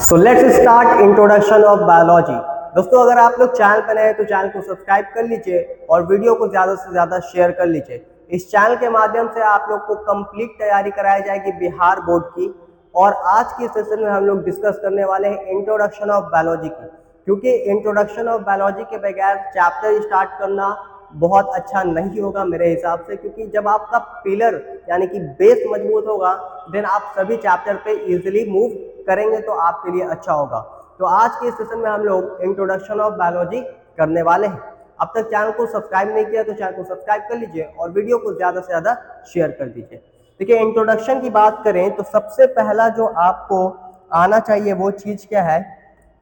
So let's start introduction of biology. दोस्तों, अगर आप लोग चैनल पर नए हैं तो चैनल को सब्सक्राइब कर लीजिए और वीडियो को ज़्यादा से ज़्यादा शेयर कर लीजिए। इस चैनल के माध्यम से आप लोग को कंप्लीट तैयारी कराई जाएगी बिहार बोर्ड की। और आज की सेशन में हम लोग डिस्कस करने वाले हैं इंट्रोडक्शन ऑफ बायोलॉजी की, क्योंकि इंट्रोडक्शन ऑफ बायोलॉजी के बगैर चैप्टर स्टार्ट करना बहुत अच्छा नहीं होगा मेरे हिसाब से, क्योंकि जब आपका पिलर यानी कि बेस मजबूत होगा देन आप सभी चैप्टर पे इजीली मूव करेंगे तो आपके लिए अच्छा होगा। तो आज के सेशन में हम लोग इंट्रोडक्शन ऑफ बायोलॉजी करने वाले हैं। अब तक चैनल को सब्सक्राइब नहीं किया तो चैनल को सब्सक्राइब कर लीजिए और वीडियो को ज़्यादा से ज़्यादा शेयर कर दीजिए। देखिए, इंट्रोडक्शन की बात करें तो सबसे पहला जो आपको आना चाहिए वो चीज़ क्या है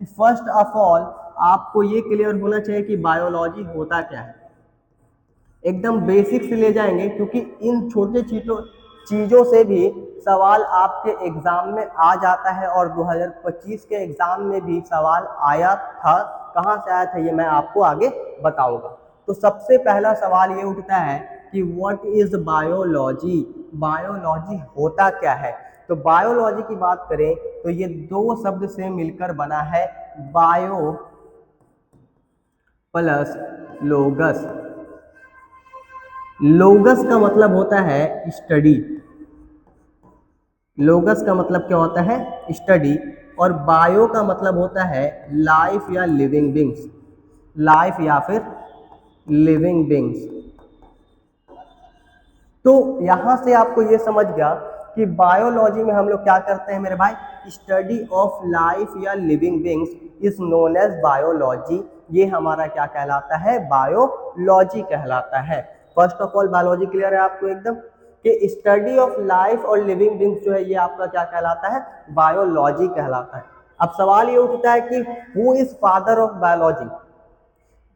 कि फर्स्ट ऑफ ऑल आपको ये क्लियर होना चाहिए कि बायोलॉजी होता क्या है। एकदम बेसिक से ले जाएंगे, क्योंकि इन छोटे चीज़ों से भी सवाल आपके एग्जाम में आ जाता है और 2025 के एग्जाम में भी सवाल आया था। कहाँ से आया था ये मैं आपको आगे बताऊंगा। तो सबसे पहला सवाल ये उठता है कि व्हाट इज बायोलॉजी, बायोलॉजी होता क्या है। तो बायोलॉजी की बात करें तो ये दो शब्द से मिलकर बना है, बायो प्लस लोगस। लोगस का मतलब होता है स्टडी, लोगस का मतलब क्या होता है स्टडी, और बायो का मतलब होता है लाइफ या लिविंग बींग्स, लाइफ या फिर लिविंग बींग्स। तो यहां से आपको ये समझ गया कि बायोलॉजी में हम लोग क्या करते हैं मेरे भाई, स्टडी ऑफ लाइफ या living beings is known as biology. ये हमारा क्या कहलाता है, बायोलॉजी कहलाता है। First of all biology clear है आपको एकदम कि स्टडी ऑफ लाइफ और लिविंग बींग्स जो है ये आपका क्या कहलाता है, बायोलॉजी कहलाता है। अब सवाल ये उठता है कि who is father of biology,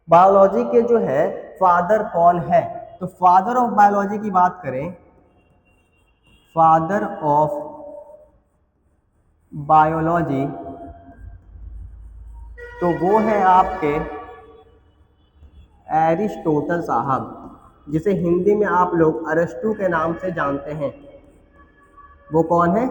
biology के जो है फादर कौन है। तो फादर ऑफ बायोलॉजी की बात करें, फादर ऑफ बायोलॉजी तो वो है आपके एरिस्टोटल साहब, जिसे हिंदी में आप लोग अरस्तु के नाम से जानते हैं। वो कौन है,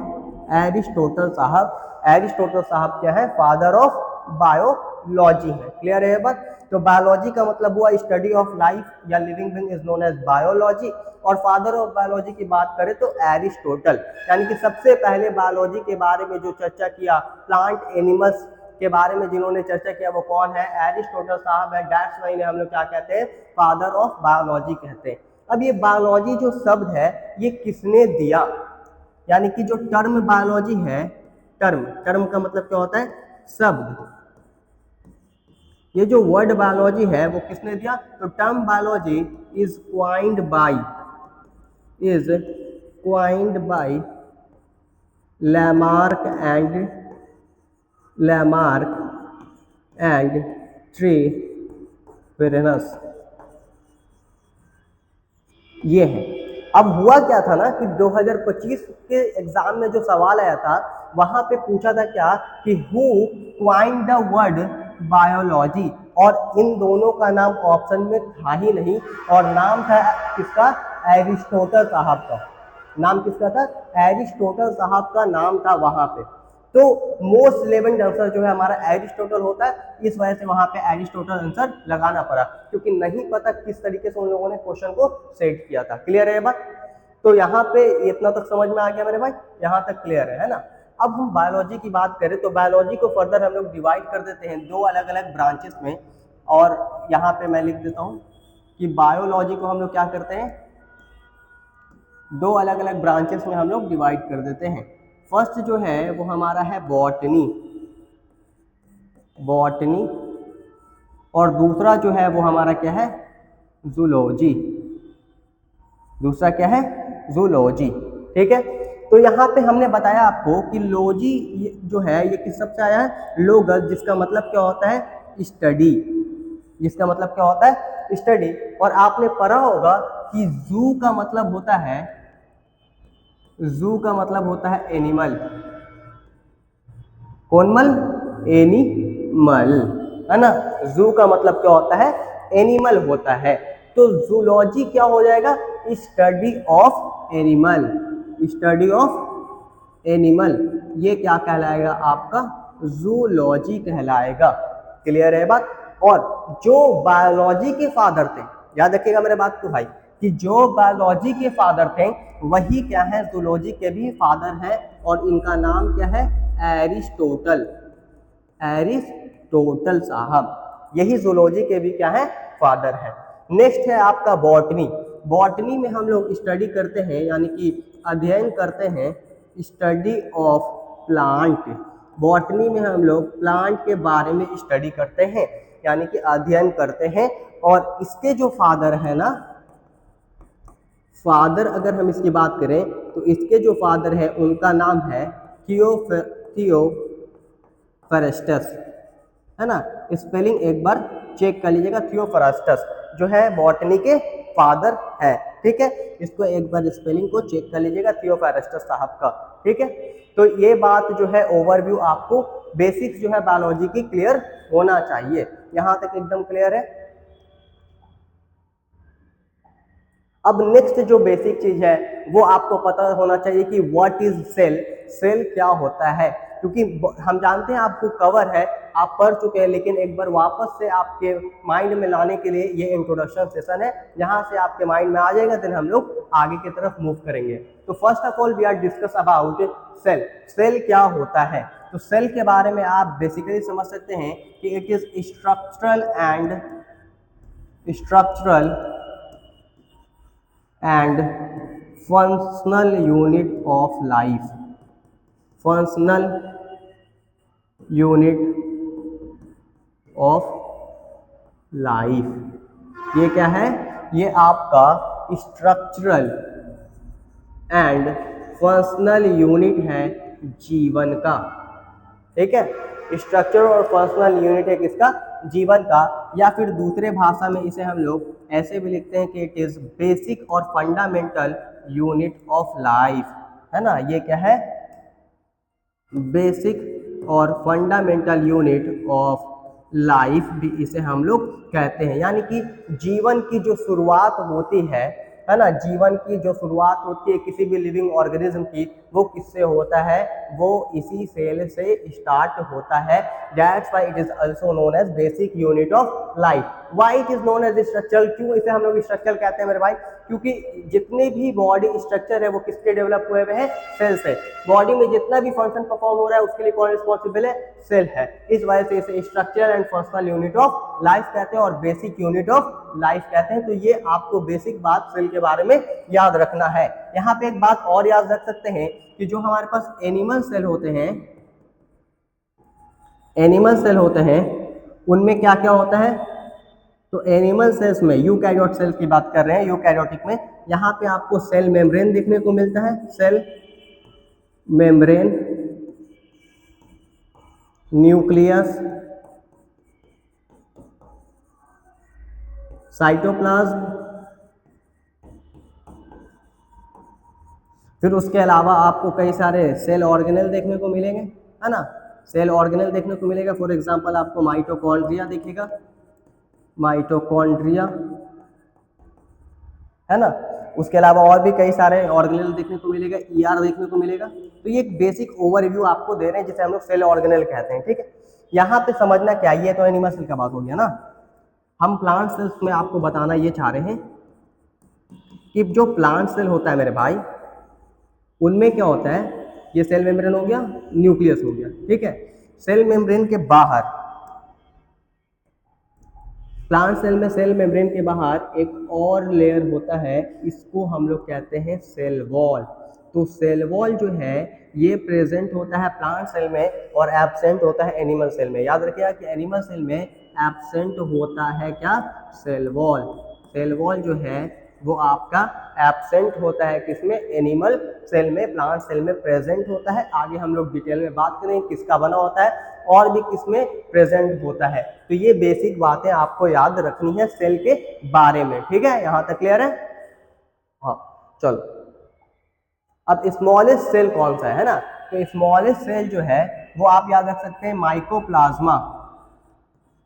एरिस्टोटल साहब। एरिस्टोटल साहब क्या है, फादर ऑफ बायोलॉजी है। क्लियर है बात। तो बायोलॉजी का मतलब हुआ स्टडी ऑफ लाइफ या living being is known as biology. और फादर ऑफ बायोलॉजी की बात करें तो एरिस्टोटल, यानी कि सबसे पहले बायोलॉजी के बारे में जो चर्चा किया, प्लांट एनिमल्स के बारे में जिन्होंने चर्चा किया वो कौन है, एरिस्टोटल साहब है। दैट्स व्हाई हम लोग क्या कहते हैं, फादर ऑफ बायोलॉजी कहते हैं। अब ये बायोलॉजी जो शब्द है ये किसने दिया, यानी कि जो टर्म बायोलॉजी है, टर्म का मतलब क्या होता है, शब्द। ये जो वर्ड बायोलॉजी है वो किसने दिया, तो term biology is coined by Lamarck and Treviranus. ये है। अब हुआ क्या था ना कि 2025 के एग्जाम में जो सवाल आया था वहां पे पूछा था क्या कि who coined the word biology, और इन दोनों का नाम ऑप्शन में था ही नहीं, और नाम था किसका, एरिस्टोटल साहब का। नाम किसका था, एरिस्टोटल साहब का नाम था वहां पे। तो मोस्ट रिलेवेंट आंसर जो है हमारा एरिस्टोटल होता है, इस वजह से वहां पे एरिस्टोटल आंसर लगाना पड़ा, क्योंकि नहीं पता किस तरीके से उन लोगों ने क्वेश्चन को सेट किया था। क्लियर है बात। तो यहाँ पे इतना तक समझ में आ गया मेरे भाई, यहाँ तक क्लियर है ना। अब हम बायोलॉजी की बात करें तो बायोलॉजी को फर्दर हम लोग डिवाइड कर देते हैं दो अलग अलग ब्रांचेस में, और यहाँ पे मैं लिख देता हूँ कि बायोलॉजी को हम लोग क्या करते हैं, दो अलग अलग ब्रांचेस में हम लोग डिवाइड कर देते हैं। फर्स्ट जो है वो हमारा है बॉटनी, और दूसरा जो है वो हमारा क्या है, जूलॉजी। दूसरा क्या है, जूलॉजी। ठीक है। तो यहाँ पे हमने बताया आपको कि लॉजी जो है ये किस शब्द से आया है, लोगस, जिसका मतलब क्या होता है, स्टडी, जिसका मतलब क्या होता है, स्टडी। और आपने पढ़ा होगा कि जू का मतलब होता है, जू का मतलब होता है एनिमल। कौन मल, एनिमल, है ना। जू का मतलब क्या होता है, एनिमल होता है। तो जूलॉजी क्या हो जाएगा, study of animal, study of animal. ये क्या कहलाएगा आपका, जूलॉजी कहलाएगा। क्लियर है बात। और जो बायोलॉजी के फादर थे, याद रखिएगा मेरे बात को भाई, कि जो बायोलॉजी के फादर थे वही क्या है, जूलॉजी के भी फादर हैं, और इनका नाम क्या है, एरिस्टोटल। एरिस्टोटल साहब, यही जूलॉजी के भी क्या है, फादर है। नेक्स्ट है आपका बॉटनी। बॉटनी में हम लोग स्टडी करते हैं, यानी कि अध्ययन करते हैं, स्टडी ऑफ प्लांट। बॉटनी में हम लोग प्लांट के बारे में स्टडी करते हैं, यानी कि अध्ययन करते हैं। और इसके जो फादर है ना, फादर अगर हम इसकी बात करें तो इसके जो फादर है उनका नाम है थियोफरस्टस, है ना। स्पेलिंग एक बार चेक कर लीजिएगा, थियोफरस्टस जो है बॉटनी के फादर है। ठीक है, इसको एक बार स्पेलिंग को चेक कर लीजिएगा, थियोफरस्टस साहब का। ठीक है, तो ये बात जो है ओवरव्यू आपको बेसिक्स जो है बायोलॉजी की क्लियर होना चाहिए। यहाँ तक एकदम क्लियर है। अब नेक्स्ट जो बेसिक चीज है वो आपको पता होना चाहिए कि व्हाट इज सेल। सेल क्या होता है, क्योंकि हम जानते हैं आपको कवर है, आप पढ़ चुके हैं, लेकिन एक बार वापस से आपके माइंड में लाने के लिए ये इंट्रोडक्शन सेशन है। यहाँ से आपके माइंड में आ जाएगा, देन हम लोग आगे की तरफ मूव करेंगे। तो first of all we are discuss about cell. Cell क्या होता है, तो सेल के बारे में आप बेसिकली समझ सकते हैं कि it is structural and functional unit of life. Functional unit of life, ये क्या है, ये आपका स्ट्रक्चरल एंड फंक्शनल यूनिट है जीवन का। ठीक है, स्ट्रक्चर और फंक्शनल यूनिट है किसका, जीवन का। या फिर दूसरे भाषा में इसे हम लोग ऐसे भी लिखते हैं कि इट इज बेसिक और फंडामेंटल यूनिट ऑफ लाइफ, है ना। ये क्या है, बेसिक और फंडामेंटल यूनिट ऑफ लाइफ भी इसे हम लोग कहते हैं। यानी कि जीवन की जो शुरुआत होती है ना, जीवन की जो शुरुआत होती है किसी भी लिविंग ऑर्गेनिज्म की, वो किससे होता है, वो इसी सेल से स्टार्ट होता है। That's why it is also known as basic unit of life. Why it is known as structural, क्यों इसे हम लोग स्ट्रक्चरल कहते हैं मेरे भाई, क्योंकि जितने भी बॉडी स्ट्रक्चर है वो किसके डेवलप हुए हुए हैं, सेल से। बॉडी में जितना भी फंक्शन परफॉर्म हो रहा है उसके लिए कौन रिस्पॉन्सिबल है, सेल है। इस वजह से इसे structural and functional unit of life कहते हैं और बेसिक यूनिट ऑफ लाइफ कहते हैं। तो ये आपको बेसिक बात सेल के बारे में याद रखना है। यहाँ पे एक बात और याद रख सकते हैं कि जो हमारे पास एनिमल सेल होते हैं, एनिमल सेल होते हैं, उनमें क्या क्या होता है, तो एनिमल सेल्स में यूकैरियोट सेल की बात कर रहे हैं, यूकैरियोटिक में यहाँ पे आपको सेल मेम्ब्रेन देखने को मिलता है, सेल मेम्ब्रेन, न्यूक्लियस, साइटोप्लाज्म, फिर उसके अलावा आपको कई सारे सेल ऑर्गेनेल देखने को मिलेंगे, है ना। सेल ऑर्गेनेल देखने को मिलेगा, फॉर एग्जांपल आपको माइटोकॉन्ड्रिया दिखेगा, माइटोकॉन्ड्रिया, है ना। उसके अलावा और भी कई सारे ऑर्गेनेल देखने को मिलेगा, ईआर देखने को मिलेगा। तो ये एक बेसिक ओवरव्यू आपको दे रहे हैं जिसे हम लोग सेल ऑर्गेनेल कहते हैं। ठीक है, यहाँ पे समझना क्या, ये तो एनिमल सेल का बात हो गया ना। हम प्लांट सेल्स में आपको बताना ये चाह रहे हैं कि जो प्लांट सेल होता है मेरे भाई, उनमें क्या होता है, ये सेल मेम्ब्रेन हो गया, न्यूक्लियस हो गया। ठीक है, सेल मेम्ब्रेन के बाहर, प्लांट सेल में सेल मेम्ब्रेन के बाहर एक और लेयर होता है, इसको हम लोग कहते हैं सेल वॉल। तो सेल वॉल जो है ये प्रेजेंट होता है प्लांट सेल में और एब्सेंट होता है एनिमल सेल में। याद रखिएगा कि एनिमल सेल में एब्सेंट होता है क्या, सेल वॉल। सेल वॉल जो है वो आपका एब्सेंट होता है किसमें, एनिमल सेल में। प्लांट सेल में प्रेजेंट होता है। आगे हम लोग डिटेल में बात करेंगे किसका बना होता है और भी किसमें प्रेजेंट होता है। तो ये बेसिक बातें आपको याद रखनी है सेल के बारे में। ठीक है, यहाँ तक क्लियर है। हाँ चलो, अब स्मॉलेस्ट सेल कौन सा है ना, तो स्मॉलेस्ट सेल जो है वो आप याद रख सकते हैं माइकोप्लाज्मा।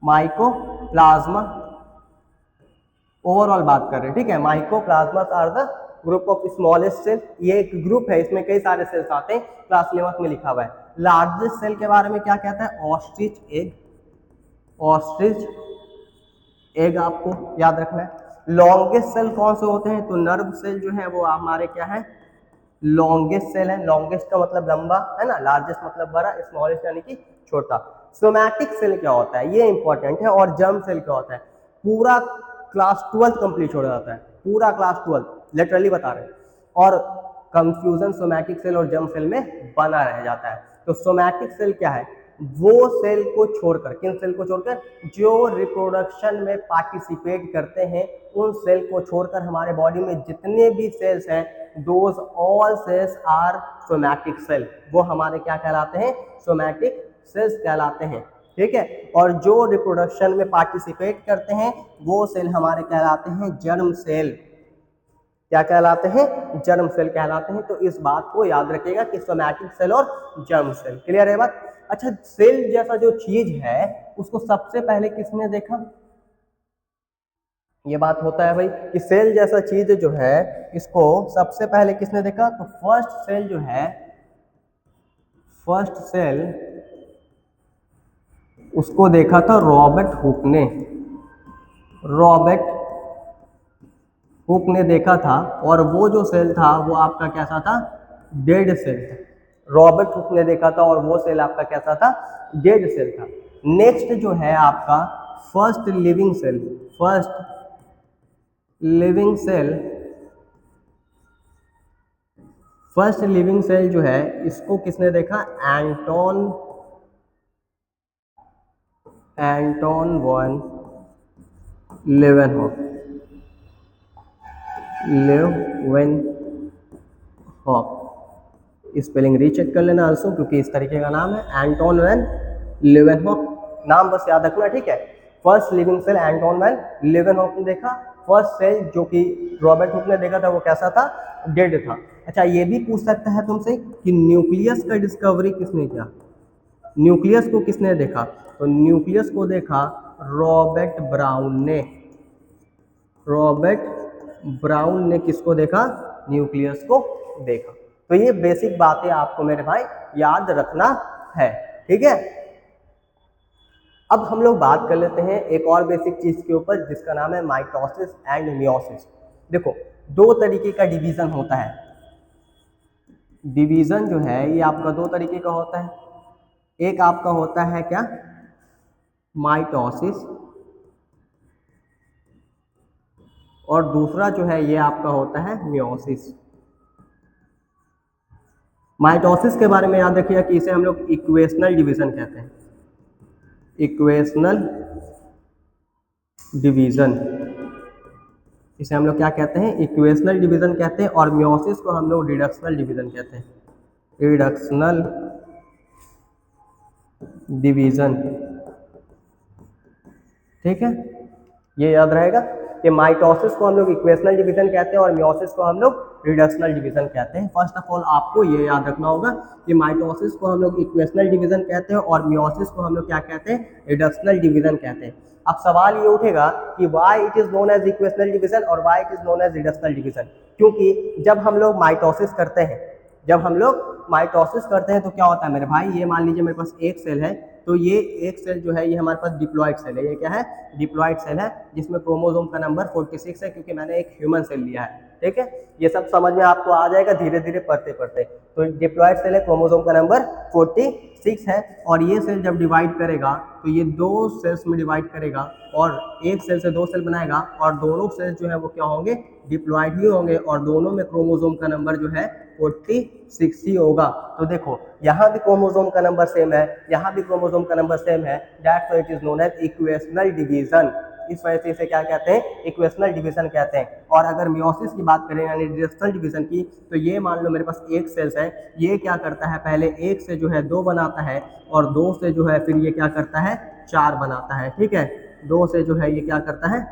माइकोप्लाज्मा ओवरऑल बात कर रहे हैं, ठीक है। Mycoplasma are the group of smallest cell, ये एक ग्रुप है, इसमें कई सारे सेल्स आते हैं, क्लास 11th में लिखा हुआ है। लार्जेस्ट सेल के बारे में क्या कहता है? ऑस्ट्रिच एग, ऑस्ट्रिच एग आपको याद रखना है। लॉन्गेस्ट सेल कौन से होते हैं? तो नर्व सेल जो है वो हमारे क्या है? लॉन्गेस्ट सेल है। लॉन्गेस्ट का मतलब लंबा है ना, लार्जेस्ट मतलब बड़ा, स्मॉलेस्ट यानी कि छोटा। सोमैटिक सेल क्या होता है? ये इंपॉर्टेंट है। और जर्म सेल क्या होता है? पूरा क्लास 12 कंप्लीट हो जाता है, पूरा क्लास 12 लिटरली बता रहे हैं। और कंफ्यूजन सोमैटिक सेल और जर्म सेल में बना रह जाता है। तो सोमैटिक सेल क्या है? वो सेल को छोड़कर, किन सेल को छोड़कर? जो रिप्रोडक्शन में पार्टिसिपेट करते हैं उन सेल को छोड़कर हमारे बॉडी में जितने भी सेल्स हैं, those all cells are somatic cell. वो हमारे क्या कहलाते हैं? सोमैटिक सेल्स कहलाते हैं। ठीक है। और जो रिप्रोडक्शन में पार्टिसिपेट करते हैं वो सेल हमारे कहलाते हैं जर्म सेल। क्या कहलाते हैं? जर्म सेल कहलाते हैं। तो इस बात को याद रखिएगा कि सोमैटिक सेल और जर्म सेल। क्लियर है बात? अच्छा, सेल जैसा जो चीज है उसको सबसे पहले किसने देखा? ये बात होता है भाई कि सेल जैसा चीज जो है इसको सबसे पहले किसने देखा? तो फर्स्ट सेल जो है, फर्स्ट सेल उसको देखा था रॉबर्ट हुक ने। रॉबर्ट हुक ने देखा था। और वो जो सेल था वो आपका कैसा था? डेड सेल था। रॉबर्ट हुक ने देखा था और वो सेल आपका कैसा था? डेड सेल था। नेक्स्ट जो है आपका first living cell. First living cell, first living cell जो है इसको किसने देखा? Anton van Leeuwenhoek. Spelling recheck कर लेना आल्सो, क्योंकि इस तरीके का नाम है एंटोन वैन लेवेनहॉक। नाम बस याद रखना, ठीक है। First living cell Anton van Leeuwenhoek ने देखा। फर्स्ट सेल जो कि रॉबर्ट हुक ने देखा था वो कैसा था? डेड था। अच्छा, ये भी पूछ सकता है तुमसे कि न्यूक्लियस का डिस्कवरी किसने किया? न्यूक्लियस को किसने देखा? तो न्यूक्लियस को देखा रॉबर्ट ब्राउन ने। रॉबर्ट ब्राउन ने किसको देखा? न्यूक्लियस को देखा। तो ये बेसिक बातें आपको मेरे भाई याद रखना है, ठीक है। अब हम लोग बात कर लेते हैं एक और बेसिक चीज के ऊपर जिसका नाम है माइटोसिस एंड मियोसिस। देखो, दो तरीके का डिवीजन होता है। डिवीजन जो है ये आपका दो तरीके का होता है। एक आपका होता है क्या? माइटोसिस, और दूसरा जो है ये आपका होता है मियोसिस। माइटोसिस के बारे में याद रखिएगा कि इसे हम लोग इक्वेशनल डिवीजन कहते हैं। इक्वेशनल डिवीजन, इसे हम लोग क्या कहते हैं? इक्वेशनल डिवीजन कहते हैं। और मियोसिस को हम लोग रिडक्शनल डिवीजन कहते हैं। रिडक्शनल डिवीजन, ठीक है। ये याद रहेगा कि माइटोसिस को हम लोग इक्वेशनल डिवीजन कहते हैं और मियोसिस को हम लोग रिडक्शनल डिवीजन कहते हैं। फर्स्ट ऑफ ऑल आपको ये याद रखना होगा कि माइटोसिस को हम लोग इक्वेशनल डिवीजन कहते हैं और मियोसिस को हम लोग क्या कहते हैं? रिडक्शनल डिवीजन कहते हैं। अब सवाल ये उठेगा कि why it is known as equational division और why it is known as reductional division. क्योंकि जब हम लोग माइटोसिस करते हैं, जब हम लोग माइटोसिस करते हैं तो क्या होता है मेरे भाई? ये मान लीजिए मेरे पास एक सेल है, तो ये एक सेल जो है ये हमारे पास डिप्लॉइड सेल है। ये क्या है? डिप्लॉइड सेल है, जिसमें क्रोमोसोम का नंबर 46 है, क्योंकि मैंने एक ह्यूमन सेल लिया है, ठीक है। ये सब समझ में आपको आ जाएगा धीरे धीरे पढ़ते पढ़ते। तो डिप्लॉइड सेल है, क्रोमोसोम का नंबर 46 है, और ये सेल जब डिवाइड करेगा तो ये दो सेल्स में डिवाइड करेगा और एक सेल से दो सेल बनाएगा, और दोनों सेल्स जो है वो क्या होंगे? डिप्लॉइड ही होंगे, और दोनों में क्रोमोसोम का नंबर जो है 46 ही होगा। तो देखो, यहाँ भी क्रोमोसोम का नंबर सेम है, यहाँ भी क्रोमोसोम का नंबर सेम है। That's why it is known as equational division. इस वजह से इसे क्या कहते हैं? इक्वेशनल डिवीजन कहते हैं। और अगर मियोसिस की बात करें यानी रिडक्शनल डिवीजन की, तो ये मान लो मेरे पास एक सेल्स है, ये क्या करता है? पहले एक से जो है दो बनाता है, और दो से जो है फिर ये क्या करता है? चार बनाता है, ठीक है। दो से जो है ये क्या करता है?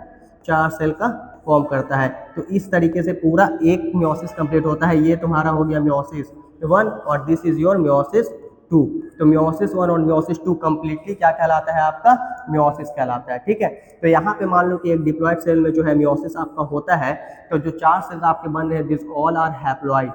चार सेल का फॉर्म करता है। तो इस तरीके से पूरा एक मियोसिस कंप्लीट होता है। ये तुम्हारा हो गया मियोसिस 1 और दिस इज योर मियोसिस 2। तो मियोसिस 1 और मियोसिस 2 कंप्लीटली क्या कहलाता है, आपका मियोसिस कहलाता है। ठीक है, तो यहाँ पे मान लो कि एक डिप्लॉयड सेल में जो है मियोसिस आपका होता है, तो जो 4 सेल्स आपके बन रहे हैं, दिस ऑल आर हैप्लॉइड,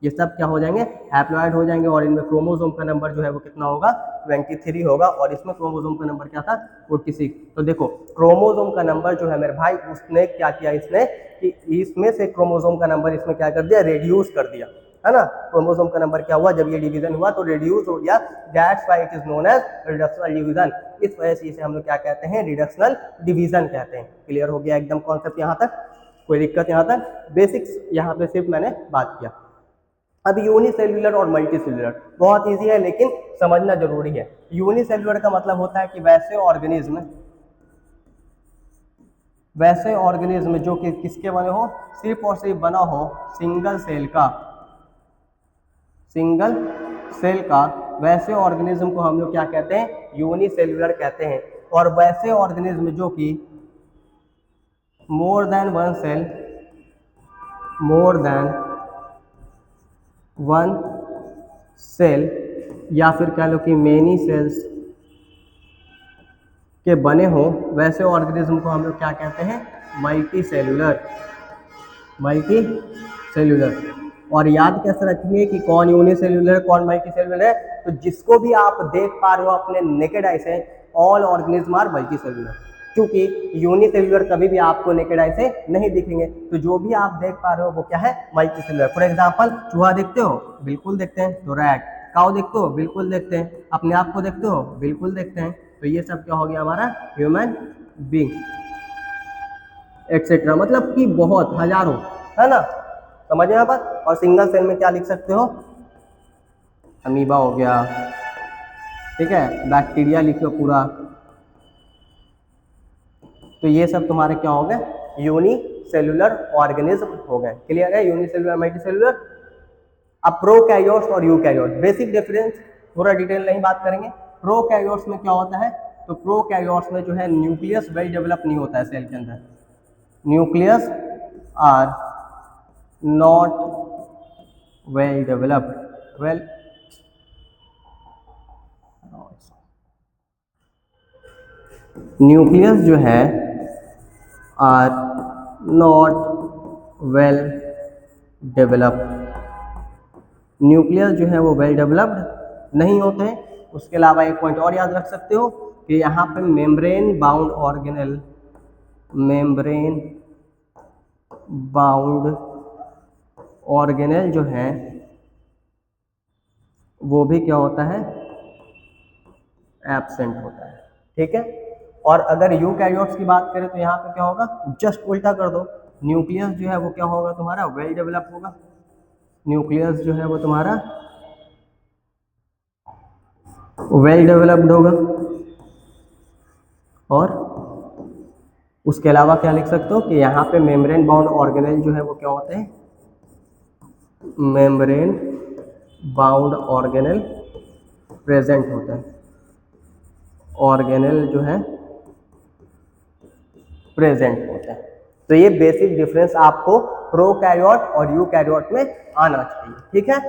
ये सब क्या हो जाएंगे, हैप्लॉइड हो जाएंगे। और इनमें क्रोमोसोम का नंबर जो है वो कितना होगा, 23 होगा। और इसमें क्रोमोसोम का नंबर क्या था, 46। तो देखो क्रोमोसोम का नंबर जो है मेरे भाई, उसने क्या किया इसने कि इसमें से क्रोमोसोम का नंबर इसमें क्या कर दिया, रेड्यूस कर दिया, है ना। क्रोमोसोम का नंबर क्या हुआ, जब ये डिवीजन हुआ तो रिड्यूस हो गया, that's why it is known as reductional division. इस वजह से इसे हम लोग क्या कहते हैं, रिडक्शनल डिवीजन कहते हैं। क्लियर हो गया एकदम कॉन्सेप्ट यहाँ तक, कोई दिक्कत यहाँ तक, बेसिक्स यहाँ पे सिर्फ मैंने बात किया। अब यूनिसेल्युलर और मल्टीसेल्युलर बहुत इजी है लेकिन समझना जरूरी है। यूनिसेल्युलर का मतलब होता है कि वैसे ऑर्गेनिज्म जो कि किसके बने हो, सिर्फ और सिर्फ बना हो सिंगल सेल का, वैसे ऑर्गेनिज्म को हम लोग क्या कहते हैं, यूनिसेल्युलर कहते हैं। और वैसे ऑर्गेनिज्म जो कि मोर देन वन सेल या फिर कह लो कि मेनी सेल्स के बने हो, वैसे ऑर्गेनिज्म को हम लोग क्या कहते हैं, मल्टीसेल्युलर। और याद कैसे रखिए कि कौन यूनिसेल्युलर कौन मल्टीसेल्युलर है, तो जिसको भी आप देख पा रहे हो अपने नेकेड आई से, ऑल ऑर्गेनिज्म आर मल्टीसेल्युलर। क्योंकि यूनिसेल्युलर कभी भी आपको नेकेड आई से नहीं दिखेंगे, तो जो भी आप देख पा रहे हो वो क्या है, मल्टीसेल्युलर। फॉर एग्जांपल चूहा देखते हो, बिल्कुल देखते हैं, तो रैट। काऊ देखते हो, बिल्कुल देखते हैं। अपने आप को देखते हो, बिल्कुल देखते हैं। तो ये सब क्या हो गया हमारा, ह्यूमन बीइंग एक्सेट्रा, मतलब कि बहुत हजारों, है ना, समझ में बात। और सिंगल सेल में क्या लिख सकते हो, अमीबा हो गया, ठीक है, बैक्टीरिया लिख लो पूरा। तो ये सब तुम्हारे क्या हो गए, यूनिसेल्युलर ऑर्गेनिज्म हो गए। क्लियर है, यूनिसेल्युलर मल्टीसेल्युलर। अब प्रोकैरियोट्स और यूकैरियोट्स, बेसिक डिफरेंस, थोड़ा डिटेल नहीं बात करेंगे। प्रोकैरियोट्स में क्या होता है, तो प्रोकैरियोट्स में जो है न्यूक्लियस वेल डेवलप नहीं होता है सेल के अंदर, nucleus are not well developed, nucleus जो है are not well developed, nucleus जो है वो वेल डेवलप्ड नहीं होते हैं। उसके अलावा एक पॉइंट और याद रख सकते हो कि यहाँ पे मेम्ब्रेन बाउंड ऑर्गेनेल जो है वो भी क्या होता है, एब्सेंट होता है। ठीक है, और अगर यूकैरियोट्स की बात करें तो यहाँ पे क्या होगा, जस्ट उल्टा कर दो, न्यूक्लियस जो है वो क्या होगा तुम्हारा, वेल डेवलप होगा, न्यूक्लियस जो है वो तुम्हारा वेल डेवलप्ड होगा। और उसके अलावा क्या लिख सकते हो कि यहाँ पे मेम्ब्रेन बाउंड ऑर्गेनेल जो है वो क्या होते हैं, मेम्ब्रेन बाउंड ऑर्गेनेल प्रेजेंट होता है, ऑर्गेनेल जो है प्रेजेंट होता है। तो ये बेसिक डिफरेंस आपको प्रोकैरियोट और यूकैरियोट में आना चाहिए। ठीक है,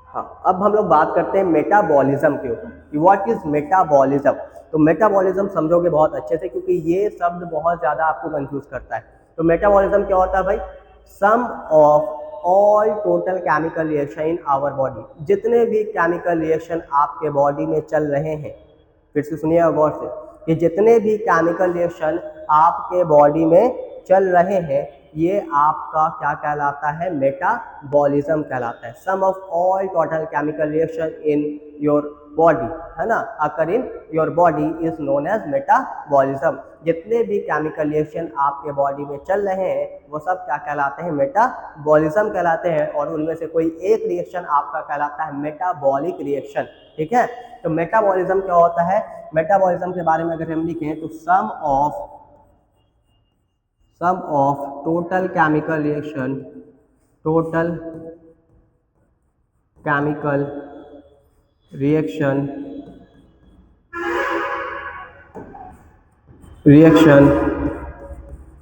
हाँ, अब हम लोग बात करते हैं मेटाबॉलिज्म के ऊपर। What is metabolism. तो मेटाबॉलिज्म समझोगे बहुत अच्छे से, क्योंकि ये शब्द बहुत ज़्यादा आपको कंफ्यूज करता है। तो मेटाबॉलिज्म क्या होता है भाई, sum of all total chemical reaction in our body, जितने भी केमिकल रिएक्शन आपके बॉडी में चल रहे हैं, फिर से सुनिए गौर से, कि जितने भी केमिकल रिएक्शन आपके बॉडी में चल रहे हैं, ये आपका क्या कहलाता है, मेटाबॉलिज्म कहलाता है। Sum of all total chemical reaction in your body, है ना, occur in your body is known as metabolism. जितने भी केमिकल रिएक्शन आपके बॉडी में चल रहे हैं वो सब क्या कहलाते हैं, मेटाबॉलिज्म कहलाते हैं। और उनमें से कोई एक रिएक्शन आपका कहलाता है मेटाबॉलिक रिएक्शन। ठीक है, तो मेटाबॉलिज्म क्या होता है, मेटाबॉलिज्म के बारे में अगर हम लिखें तो sum of total chemical reaction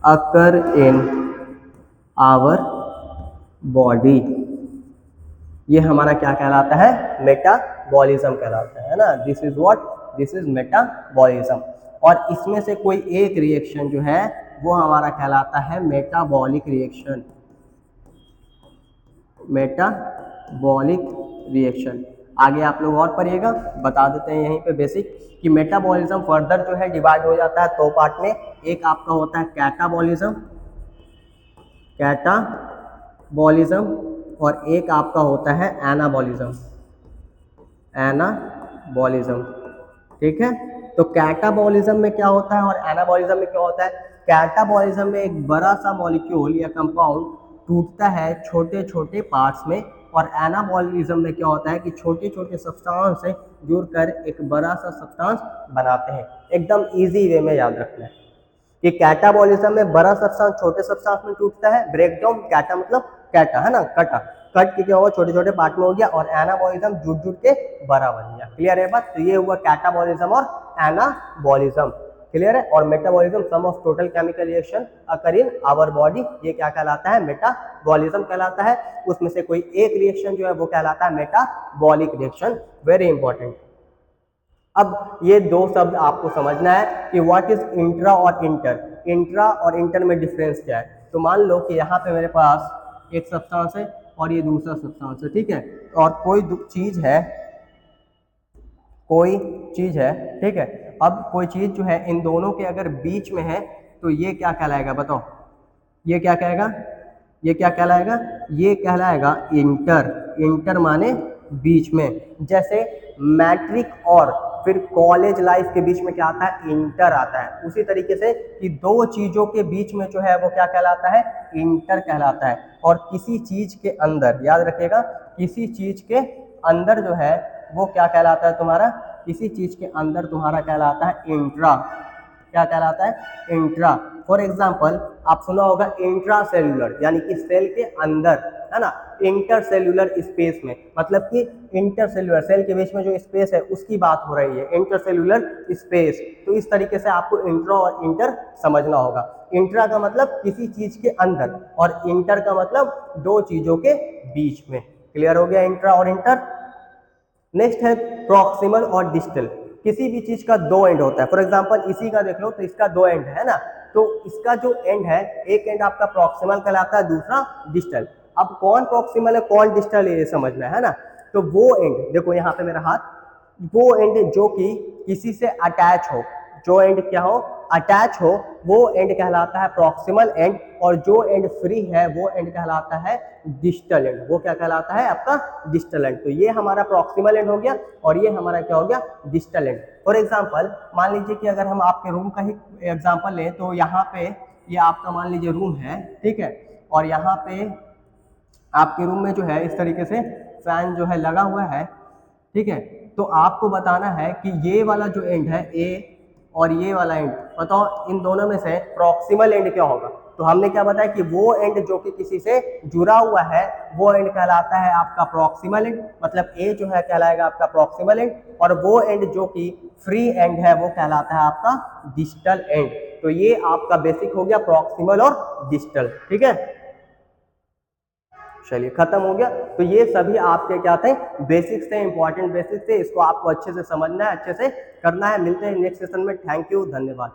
occur in our body, ये हमारा क्या कहलाता है, मेटाबॉलिज्म कहलाता है ना। This is what, this is metabolism. और इसमें से कोई एक रिएक्शन जो है वो हमारा कहलाता है मेटाबॉलिक रिएक्शन, मेटाबॉलिक रिएक्शन। आगे आप लोग और पढ़िएगा, बता देते हैं यहीं पे बेसिक कि मेटाबॉलिज्म फर्दर जो है डिवाइड हो जाता है दो पार्ट में। एक आपका होता है कैटाबॉलिज्म, कैटाबॉलिज्म, और एक आपका होता है एनाबॉलिज्म, एनाबॉलिज्म। ठीक है, तो कैटाबॉलिज्म में क्या होता है और एनाबॉलिज्म में क्या होता है। कैटाबॉलिज्म में एक बड़ा सा मॉलिक्यूल या कंपाउंड टूटता है छोटे छोटे पार्ट्स में, और एनाबॉलिज्म में क्या होता है कि छोटे छोटे सब्सटेंस से जुड़कर एक बड़ा सा सब्सटेंस बनाते हैं। एकदम इजी वे में याद रखना है कि कैटाबॉलिज्म में बड़ा सब्सटेंस छोटे सब्सटेंस में टूटता है, ब्रेक डाउन, कैटा मतलब कैटा है ना, कटा, कट के क्या हुआ छोटे छोटे पार्ट में हो गया, और एनाबॉलिज्म जुट जुट के बड़ा बन गया। क्लियर है बात। तो ये हुआ कैटाबॉलिज्म और एनाबॉलिज्म। क्लियर है। और metabolism sum of total chemical reaction occur in our body, ये क्या कहलाता है, मेटाबॉलिज्म कहलाता है। उसमें से कोई एक रिएक्शन जो है वो कहलाता है मेटाबॉलिक रिएक्शन। Very important. अब ये दो शब्द आपको समझना है कि व्हाट इज इंट्रा और इंटर। इंट्रा और इंटर में डिफरेंस क्या है। तो मान लो कि यहाँ पे मेरे पास एक सब्सटेंस है और ये दूसरा सब्सटेंस है, ठीक है, और कोई चीज है, कोई चीज है, ठीक है। अब कोई चीज जो है इन दोनों के अगर बीच में है तो ये क्या कहलाएगा, बताओ, ये क्या कहेगा, ये क्या कहलाएगा, ये कहलाएगा इंटर। इंटर माने बीच में। जैसे मैट्रिक और फिर कॉलेज लाइफ के बीच में क्या आता है, इंटर आता है। उसी तरीके से कि दो चीजों के बीच में जो है वो क्या कहलाता है, इंटर कहलाता है। और किसी चीज के अंदर, याद रखिएगा, किसी चीज के अंदर जो है वो क्या कहलाता है तुम्हारा, किसी चीज के अंदर तुम्हारा कहलाता है इंट्रा। क्या कहलाता है, इंट्रा। फॉर एग्जाम्पल आप सुना होगा इंट्रा सेल्यूलर, यानी कि सेल के अंदर, है ना। इंटर सेल्यूलर स्पेस में, मतलब कि इंटर सेल्यूलर सेल के बीच में जो स्पेस है उसकी बात हो रही है, इंटर सेल्यूलर स्पेस। तो इस तरीके से आपको इंट्रा और इंटर समझना होगा। इंट्रा का मतलब किसी चीज के अंदर, और इंटर का मतलब दो चीजों के बीच में। क्लियर हो गया इंट्रा और इंटर। नेक्स्ट है प्रॉक्सिमल और डिस्टल। किसी भी चीज का दो एंड होता है। फॉर एग्जांपल इसी का देख लो, तो इसका दो एंड है ना, तो इसका जो एंड है, एक एंड आपका प्रॉक्सिमल कहलाता है, दूसरा डिस्टल। अब कौन प्रॉक्सिमल है कौन डिस्टल है ये समझना है ना। तो वो एंड देखो यहाँ पे मेरा हाथ, वो एंड जो कि किसी से अटैच हो, जो एंड क्या हो, अटैच हो, वो एंड कहलाता है प्रॉक्सिमल एंड। और जो एंड फ्री है वो एंड कहलाता है डिस्टल एंड। वो क्या कहलाता है आपका, डिस्टल एंड। तो ये हमारा प्रॉक्सिमल एंड हो गया और ये हमारा क्या हो गया, डिस्टल एंड। फॉर एग्जांपल मान लीजिए कि अगर हम आपके रूम का ही एग्जांपल लें, तो यहाँ पे ये आपका मान लीजिए रूम है, ठीक है, और यहाँ पे आपके रूम में जो है इस तरीके से फैन जो है लगा हुआ है, ठीक है। तो आपको बताना है कि ये वाला जो एंड है ए और ये वाला एंड, बताओ इन दोनों में से प्रॉक्सिमल एंड क्या होगा। तो हमने क्या बताया कि वो एंड जो कि किसी से जुड़ा हुआ है वो एंड कहलाता है आपका प्रॉक्सिमल एंड, मतलब ए जो है कहलाएगा आपका प्रॉक्सिमल एंड, और वो एंड जो कि फ्री एंड है वो कहलाता है आपका डिस्टल एंड। तो ये आपका बेसिक हो गया प्रॉक्सिमल और डिस्टल, ठीक है। चलिए खत्म हो गया। तो ये सभी आपके क्या थे, बेसिक्स थे, इंपॉर्टेंट बेसिक्स थे। इसको आपको अच्छे से समझना है, अच्छे से करना है। मिलते हैं नेक्स्ट सेशन में। थैंक यू, धन्यवाद।